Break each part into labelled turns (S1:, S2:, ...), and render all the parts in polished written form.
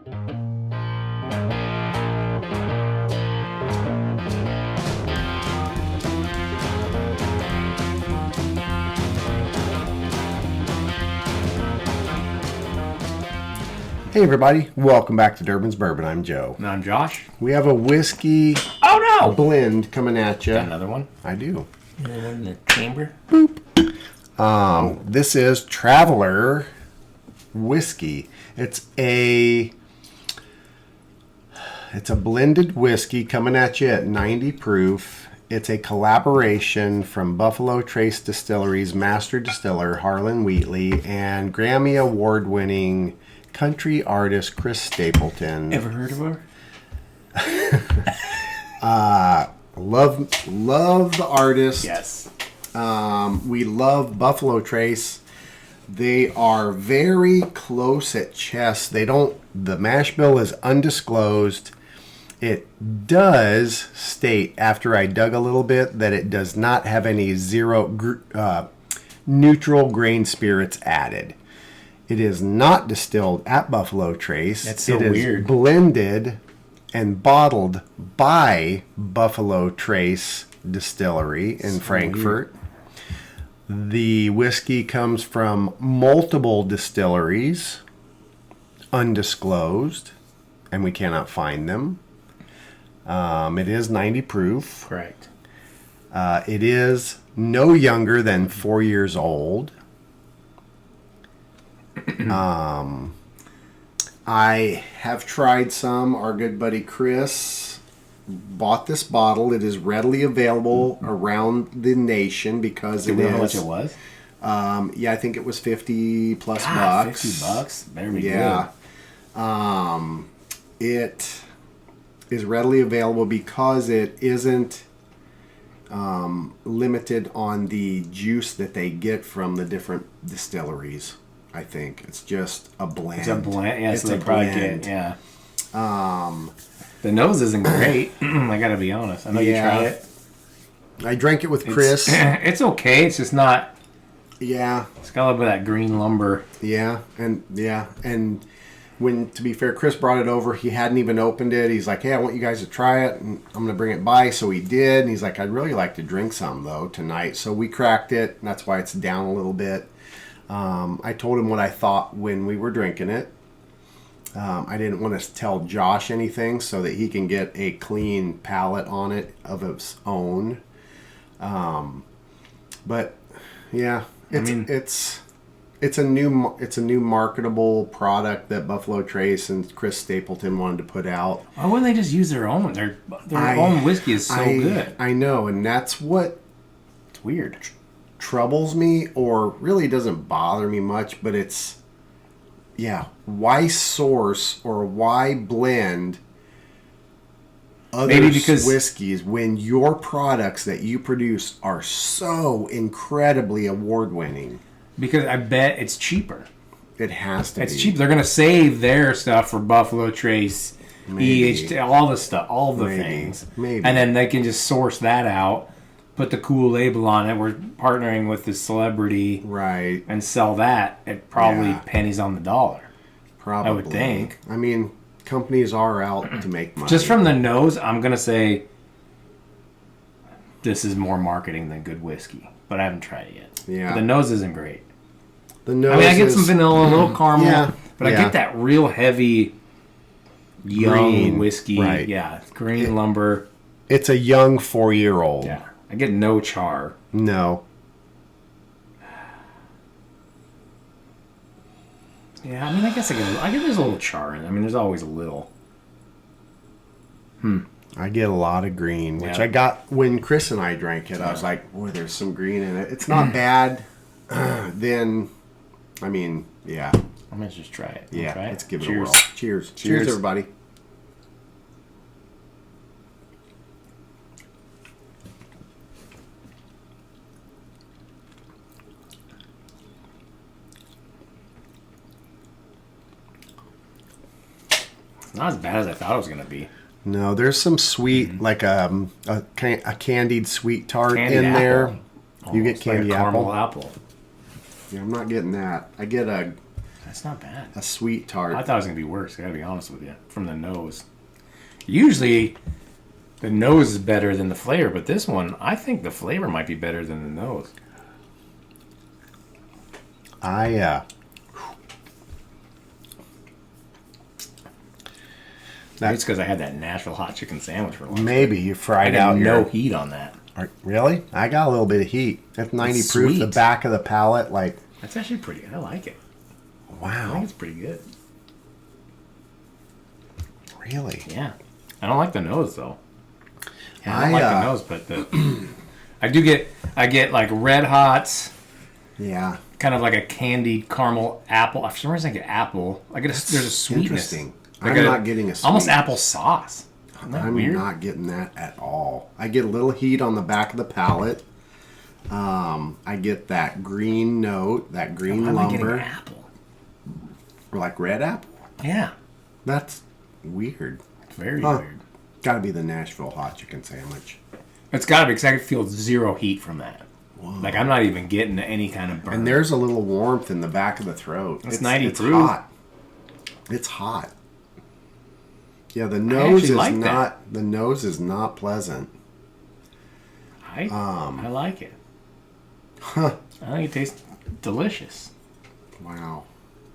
S1: Hey everybody, welcome back to Durbin's Bourbon. I'm Joe.
S2: And I'm Josh.
S1: We have a whiskey blend coming at you.
S2: Got another one?
S1: I do.
S2: Another one in the chamber?
S1: Boop. This is Traveler Whiskey. It's a blended whiskey coming at you at 90 proof. It's a collaboration from Buffalo Trace Distillery's master distiller Harlan Wheatley and Grammy award-winning country artist Chris Stapleton.
S2: Ever heard of her?
S1: Love the artist.
S2: Yes.
S1: We love Buffalo Trace. They are very close at chest. The mash bill is undisclosed. It does state, after I dug a little bit, that it does not have any neutral grain spirits added. It is not distilled at Buffalo Trace.
S2: That's so
S1: weird. It is blended and bottled by Buffalo Trace Distillery in Frankfurt. Weird. The whiskey comes from multiple distilleries, undisclosed, and we cannot find them. It is 90 proof.
S2: Correct.
S1: It is no younger than 4 years old. I have tried some. Our good buddy Chris bought this bottle. It is readily available around the nation because
S2: Do you know how much it was?
S1: Yeah, I think it was 50 plus bucks.
S2: $50? Very
S1: good. It is readily available because it isn't limited on the juice that they get from the different distilleries. I think it's just a blend.
S2: It's a blend. Yeah,
S1: it's
S2: so
S1: a
S2: they probably
S1: blend.
S2: get, the nose isn't great. I gotta be honest. I know you tried it.
S1: I drank it with Chris.
S2: It's okay. It's just not.
S1: Yeah.
S2: It's got a little bit of that green lumber.
S1: Yeah, and when, to be fair, Chris brought it over. He hadn't even opened it. He's like, "Hey, I want you guys to try it, and I'm gonna bring it by." So he did, and he's like, "I'd really like to drink some though tonight." So we cracked it, and that's why it's down a little bit. I told him what I thought when we were drinking it. I didn't want to tell Josh anything so that he can get a clean palate on it of his own. But yeah, it's a new marketable product that Buffalo Trace and Chris Stapleton wanted to put out.
S2: Why wouldn't they just use their own? Their own whiskey is so good.
S1: I know, and that's what
S2: it's weird.
S1: Troubles me, or really doesn't bother me much, but it's why source or why blend other whiskeys when your products that you produce are so incredibly award-winning? Because
S2: I bet it's cheaper.
S1: It has to be.
S2: It's cheap. They're going to save their stuff for Buffalo Trace, EHT, all the stuff, all the things.
S1: Maybe.
S2: And then they can just source that out. Put the cool label on it. We're partnering with this celebrity,
S1: right? And
S2: sell that at probably pennies on the dollar.
S1: Probably,
S2: I would think.
S1: I mean, companies are out to make money.
S2: Just from the nose, I'm gonna say this is more marketing than good whiskey, but I haven't tried it yet.
S1: Yeah,
S2: but the nose isn't great.
S1: The nose.
S2: I get some vanilla, a little caramel, but I get that real heavy, young whiskey.
S1: Right.
S2: Yeah, green lumber.
S1: It's a young 4-year-old.
S2: Yeah. I get no char.
S1: No.
S2: Yeah, I mean, I guess I get there's a little char in it. I mean, there's always a little.
S1: I get a lot of green, which I got when Chris and I drank it. I was like, boy, there's some green in it. It's not bad. Then, I mean, yeah.
S2: I'm going to just try it.
S1: Yeah,
S2: try it?
S1: Let's give it
S2: Cheers.
S1: a whirl. Cheers. Cheers, everybody.
S2: Not as bad as I thought it was going to be.
S1: No, there's some sweet, like a candied sweet tart
S2: candied
S1: in
S2: apple.
S1: there.
S2: Oh,
S1: You get candy
S2: like a
S1: apple?
S2: caramel apple.
S1: Yeah, I'm not getting that. I get a
S2: That's not bad.
S1: A sweet tart.
S2: I thought it was going to be worse, I got to be honest with you, from the nose. Usually, the nose is better than the flavor, but this one, I think the flavor might be better than the nose. It's because I had that Nashville hot chicken sandwich for lunch.
S1: Maybe you fried
S2: I
S1: out
S2: got
S1: your...
S2: no heat on that.
S1: Really? I got a little bit of heat. That's 90
S2: It's
S1: proof.
S2: sweet.
S1: The back of the palate, like...
S2: That's actually pretty good. I like it. I
S1: Wow.
S2: think it's pretty good.
S1: Really?
S2: Yeah. I don't like the nose, though. Yeah, I
S1: I
S2: don't like the nose, but the... I get like Red Hots,
S1: Yeah.
S2: kind of like a candied caramel apple. For some reason, I get apple. There's a sweetness.
S1: Interesting.
S2: Like
S1: I'm not getting a sweet.
S2: almost apple sauce. Isn't that
S1: I'm
S2: weird?
S1: not getting that at all. I get a little heat on the back of the palate. I get that green note, that green
S2: Why am I getting
S1: lumber.
S2: apple?
S1: Or like red apple?
S2: Yeah.
S1: That's weird.
S2: Very weird.
S1: Gotta be the Nashville hot chicken sandwich.
S2: It's got to be, because I feel zero heat from that. Whoa. Like, I'm not even getting any kind of burn.
S1: And there's a little warmth in the back of the throat.
S2: It's 90
S1: it's
S2: proof.
S1: hot. It's hot. Yeah, the nose is
S2: like
S1: not the nose is not pleasant.
S2: I like it.
S1: Huh.
S2: I think it tastes delicious.
S1: Wow.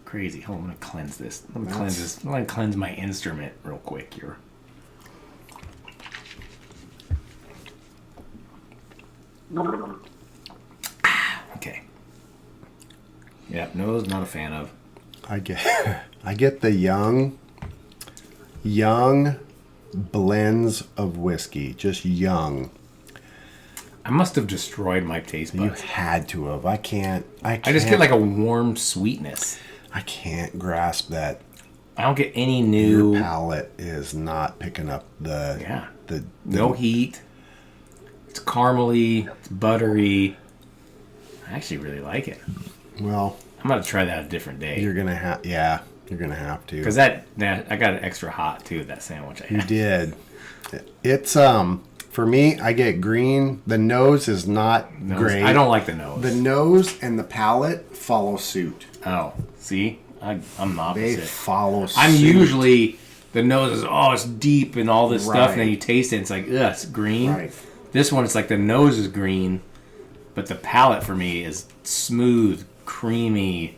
S2: Crazy. Hold on, I'm going to cleanse this. Let me cleanse this. I'm going to cleanse my instrument real quick here. Okay. Yep, nose, not a fan of.
S1: I get the young blends of whiskey, just young.
S2: I must have destroyed my taste
S1: You
S2: buds.
S1: had to have. I can't.
S2: I just get like a warm sweetness.
S1: I can't grasp that.
S2: I don't get any new.
S1: Your palate is not picking up the.
S2: Yeah.
S1: The
S2: No heat. It's caramely. It's buttery. I actually really like it.
S1: Well,
S2: I'm gonna try that a different day.
S1: you're gonna have. Yeah, you're gonna have to.
S2: Because I got it extra hot too. That sandwich I had.
S1: You did. It's for me. I get green. The nose is not great.
S2: I don't like the nose.
S1: The nose and the palate follow suit.
S2: Oh, see, I'm the
S1: They
S2: opposite.
S1: follow suit.
S2: I'm usually the nose is it's deep and all this stuff,
S1: Right.
S2: and then you taste it, and it's like it's green.
S1: Right.
S2: This one, it's like the nose is green, but the palate for me is smooth, creamy.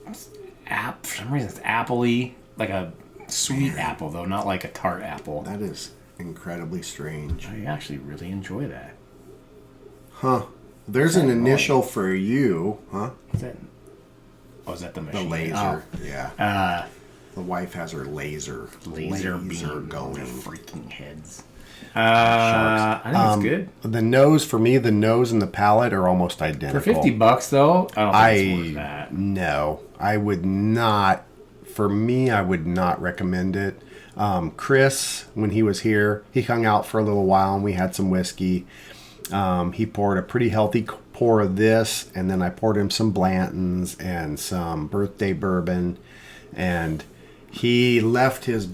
S2: For some reason, it's appley, like a sweet apple though, not like a tart apple.
S1: That is incredibly strange.
S2: I actually really enjoy that.
S1: Huh. There's an initial for you, huh?
S2: Is that? Oh, is that the
S1: The
S2: machine?
S1: laser. Yeah.
S2: Oh.
S1: The wife has her laser
S2: Beam
S1: going.
S2: freaking heads. I think it's good.
S1: The nose, for me, the nose and the palate are almost identical.
S2: For $50 though, I don't think it's worth that.
S1: No, I would not. For me, I would not recommend it. Chris, when he was here, he hung out for a little while and we had some whiskey. He poured a pretty healthy pour of this, and then I poured him some Blanton's and some birthday bourbon, and he left his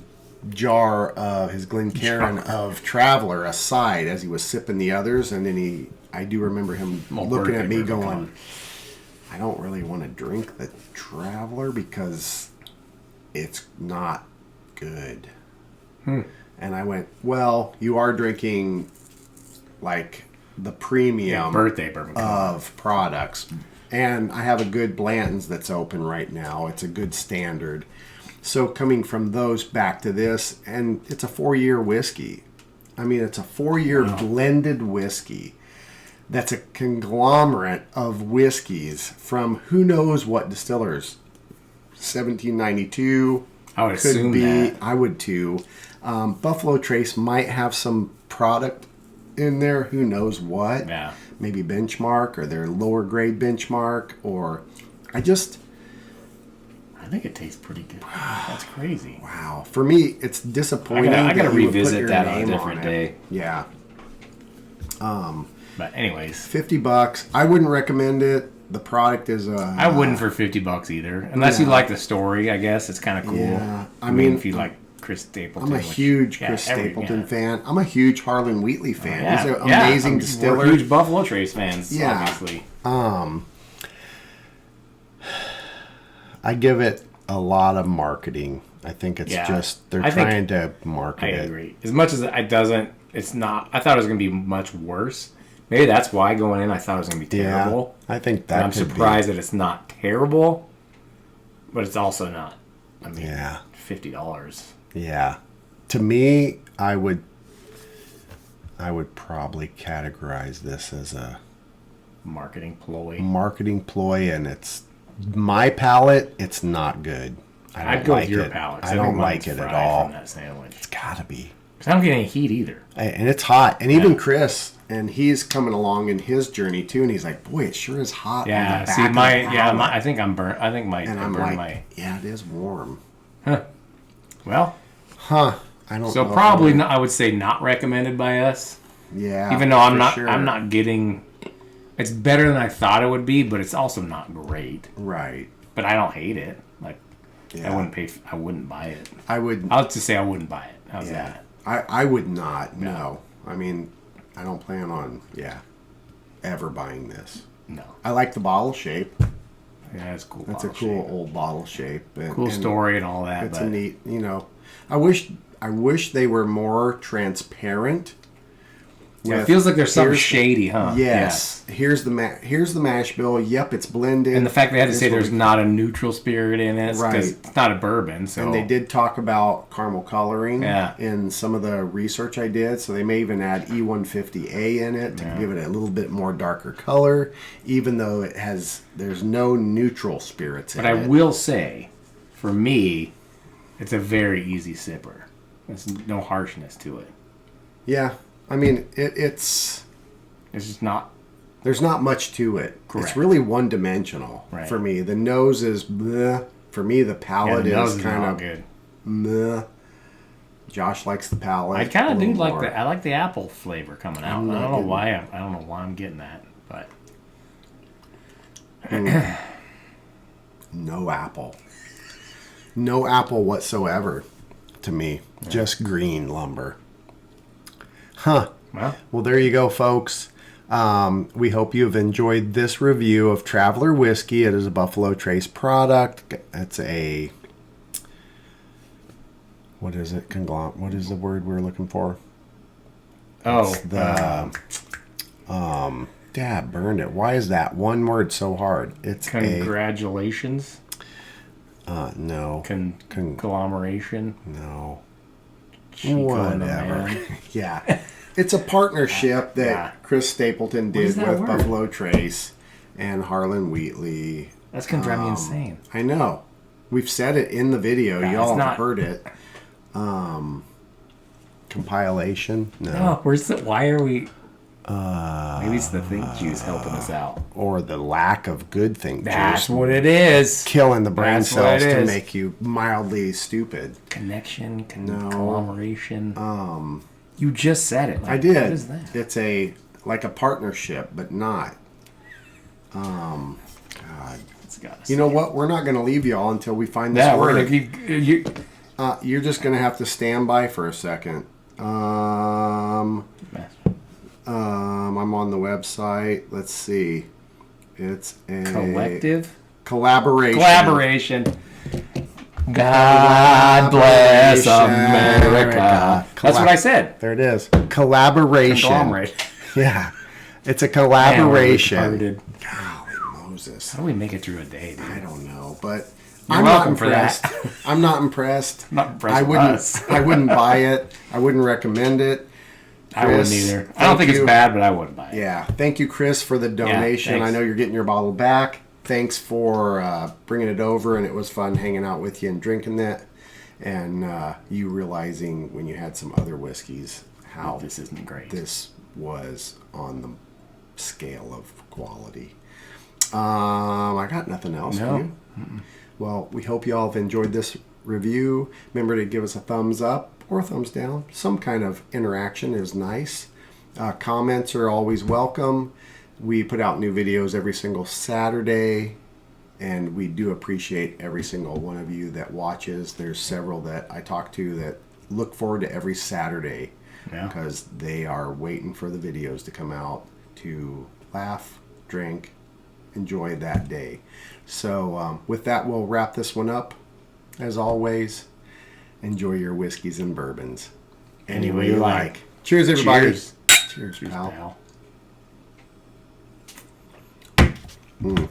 S1: jar of his Glencairn of Traveler aside as he was sipping the others, and then I do remember him looking at me going, I don't really want to drink the Traveler because it's not good. And I went, well, you are drinking like the premium
S2: Birthday bourbon
S1: of products. And I have a good Blanton's that's open right now. It's a good standard. So coming from those back to this, and it's a 4-year whiskey. I mean, it's a 4-year blended whiskey that's a conglomerate of whiskeys from who knows what distillers. 1792.
S2: I would assume that.
S1: I would too. Buffalo Trace might have some product in there. Who knows what?
S2: Yeah.
S1: Maybe Benchmark or their lower grade Benchmark, or I
S2: think it tastes pretty good. That's crazy.
S1: wow. For me, it's disappointing.
S2: I gotta
S1: that you would put
S2: revisit
S1: your
S2: that on a
S1: name
S2: different
S1: it.
S2: day.
S1: Yeah.
S2: But anyways,
S1: $50. I wouldn't recommend it. The product is
S2: I wouldn't for $50 either, unless you like the story. I guess it's kind of cool.
S1: Yeah.
S2: I mean, if you like Chris Stapleton,
S1: I'm a huge Chris Stapleton fan. I'm a huge Harlan Wheatley fan. He's an amazing distiller.
S2: We're huge Buffalo Trace fans,
S1: Yeah.
S2: obviously.
S1: I give it a lot of marketing. I think it's just they're trying to market it.
S2: I agree. As much as it's not. I thought it was going to be much worse. Maybe that's why going in I thought it was going to be terrible.
S1: Yeah, I think that.
S2: And I'm surprised that it's not terrible, but it's also not. I mean, $50.
S1: Yeah, to me, I would probably categorize this as a
S2: marketing ploy.
S1: And it's my palate. It's not good.
S2: I'd go with your palate.
S1: I don't like it at all.
S2: From that sandwich.
S1: It's gotta be.
S2: Because I don't get any heat either.
S1: And it's hot. And even Chris, and he's coming along in his journey too, and he's like, "Boy, it sure is hot."
S2: Yeah.
S1: On the back
S2: See,
S1: of the
S2: I think I'm burnt. I think
S1: yeah, it is warm.
S2: Huh. Well.
S1: Huh. I don't.
S2: So
S1: know
S2: probably not, I would say not recommended by us.
S1: Yeah.
S2: Even though I'm not getting. It's better than I thought it would be, but it's also not great.
S1: Right.
S2: But I don't hate it. Like. Yeah. I wouldn't buy it. I'll just say I wouldn't buy it. How's that?
S1: I would not. No. I mean, I don't plan on ever buying this.
S2: No.
S1: I like the bottle shape.
S2: Yeah, it's cool.
S1: That's a cool old bottle shape.
S2: Cool story and all that.
S1: It's a neat. I wish they were more transparent.
S2: Yeah, it feels like there's something shady, huh?
S1: Yes. Yeah. Here's the mash bill. Yep, it's blended.
S2: And the fact they had to say there's not a neutral spirit in it,
S1: right?
S2: Because it's not a bourbon. So.
S1: And they did talk about caramel coloring in some of the research I did. So they may even add E150A in it to give it a little bit more darker color, even though there's no neutral spirits in it.
S2: But I will say, for me, it's a very easy sipper. There's no harshness to it.
S1: Yeah. I mean, it's
S2: just not.
S1: There's not much to it.
S2: Correct.
S1: It's really one-dimensional for me. The nose is bleh. For me, the palate is kind of
S2: good.
S1: Bleh. Josh likes the palate.
S2: I kind of do like I like the apple flavor coming out. I don't know why. I don't know why I'm getting that, but
S1: no apple. No apple whatsoever to me. Yeah. Just green lumber. Huh. Well, there you go, folks. We hope you have enjoyed this review of Traveler Whiskey. It is a Buffalo Trace product. It's a... What is it? What is the word we're looking for?
S2: Oh.
S1: It's the... Dad, burned it. Why is that one word so hard? It's
S2: Congratulations.
S1: No.
S2: Conglomeration.
S1: No.
S2: Whatever.
S1: Yeah. It's a partnership that Chris Stapleton did with word? Buffalo Trace and Harlan Wheatley.
S2: That's going to drive me insane.
S1: I know. We've said it in the video. Y'all have heard it. Compilation? No.
S2: Where's the... Why are we... Maybe it's the think juice helping us out.
S1: Or the lack of good think juice.
S2: That's what it is.
S1: Killing the brain cells to make you mildly stupid.
S2: Connection, conglomeration. You just said it.
S1: I did.
S2: What is that?
S1: It's like a partnership, but not. God. You know what? We're not going to leave y'all until we find this word.
S2: We're going to keep...
S1: You're just going to have to stand by for a second. I'm on the website. Let's see. It's a...
S2: Collective?
S1: Collaboration.
S2: God bless America. That's what I said.
S1: There it is. Collaboration.
S2: Conglomerate.
S1: Yeah. It's a collaboration.
S2: Golly
S1: Moses.
S2: How do we make it through a day, dude?
S1: I don't know, but
S2: I'm not impressed.
S1: I'm not impressed.
S2: Not impressed with us.
S1: I wouldn't buy it. I wouldn't recommend it.
S2: Chris, I wouldn't either. I don't think it's bad, but I wouldn't buy it.
S1: Yeah. Thank you, Chris, for the donation. I know you're getting your bottle back. Thanks for bringing it over, and it was fun hanging out with you and drinking that, and you realizing when you had some other whiskeys how
S2: this isn't great.
S1: This was on the scale of quality. I got nothing else for you. Mm-mm. Well, we hope you all have enjoyed this review. Remember to give us a thumbs up or a thumbs down. Some kind of interaction is nice. Comments are always welcome. We put out new videos every single Saturday, and we do appreciate every single one of you that watches. There's several that I talk to that look forward to every Saturday because they are waiting for the videos to come out to laugh, drink, enjoy that day. So with that, we'll wrap this one up. As always, enjoy your whiskeys and bourbons any way you like. Cheers, everybody.
S2: Cheers,
S1: Cheers, pal.
S2: pal.
S1: Mm.